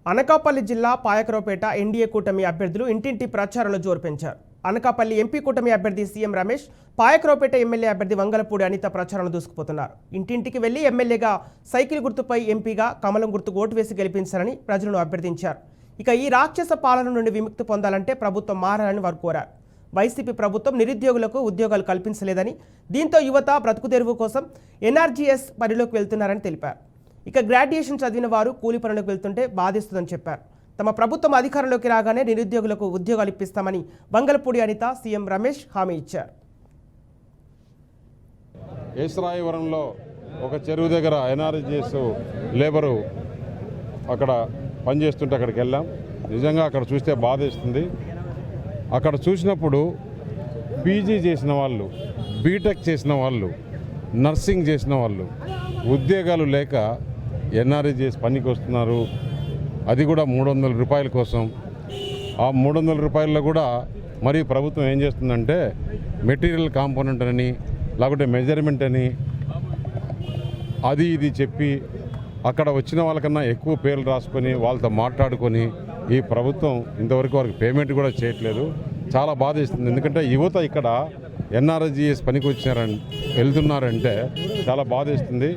అనకాపల్లి జిల్లా పాయకరావుపేట ఎన్డీఏ కూటమి అభ్యర్థులు ఇంటింటి ప్రచారంలో జోరు పెంచారు. అనకాపల్లి ఎంపీ కూటమి అభ్యర్థి సీఎం రమేష్, పాయకరావుపేట ఎమ్మెల్యే అభ్యర్థి వంగలపూడి అనిత ప్రచారంలో దూసుకుపోతున్నారు. ఇంటింటికి వెళ్లి ఎమ్మెల్యేగా సైకిల్ గుర్తుపై, ఎంపీగా కమలం గుర్తుకు ఓటు వేసి గెలిపించాలని ప్రజలను అభ్యర్థించారు. ఇక ఈ రాక్షస పాలన నుండి విముక్తి పొందాలంటే ప్రభుత్వం మారాలని వారు కోరారు. వైసీపీ ప్రభుత్వం నిరుద్యోగులకు ఉద్యోగాలు కల్పించలేదని, దీంతో యువత బ్రతుకుదెరువు కోసం ఎన్ఆర్జీఎస్ పనిలోకి వెళ్తున్నారని తెలిపారు. ఇక గ్రాడ్యుయేషన్ చదివిన వారు కూలి పనులకు వెళ్తుంటే బాధిస్తుందని చెప్పారు. తమ ప్రభుత్వం అధికారంలోకి రాగానే నిరుద్యోగులకు ఉద్యోగాలు ఇప్పిస్తామని వంగలపూడి అనిత, సీఎం రమేష్ హామీ ఇచ్చారు. ఏసరాయవరంలో ఒక చెరువు దగ్గర ఎన్ఆర్జీఎస్ లేబరు అక్కడ పనిచేస్తుంటే అక్కడికి వెళ్ళాం. నిజంగా అక్కడ చూస్తే బాధేస్తుంది. అక్కడ చూసినప్పుడు పీజీ చేసిన వాళ్ళు, బీటెక్ చేసిన వాళ్ళు, నర్సింగ్ చేసిన వాళ్ళు ఉద్యోగాలు లేక ఎన్ఆర్జీఎస్ పనికి వస్తున్నారు. అది కూడా 300 రూపాయల కోసం. ఆ 300 రూపాయల్లో కూడా మరి ప్రభుత్వం ఏం చేస్తుందంటే మెటీరియల్ కాంపోనెంట్ అని, లేకపోతే మెజర్మెంట్ అని అది ఇది చెప్పి అక్కడ వచ్చిన వాళ్ళకన్నా ఎక్కువ పేర్లు రాసుకొని వాళ్ళతో మాట్లాడుకొని ఈ ప్రభుత్వం ఇంతవరకు వారికి పేమెంట్ కూడా చేయట్లేదు. చాలా బాధేస్తుంది. ఎందుకంటే యువత ఇక్కడ ఎన్ఆర్జీఎస్ పనికి వెళ్తున్నారంటే చాలా బాధేస్తుంది.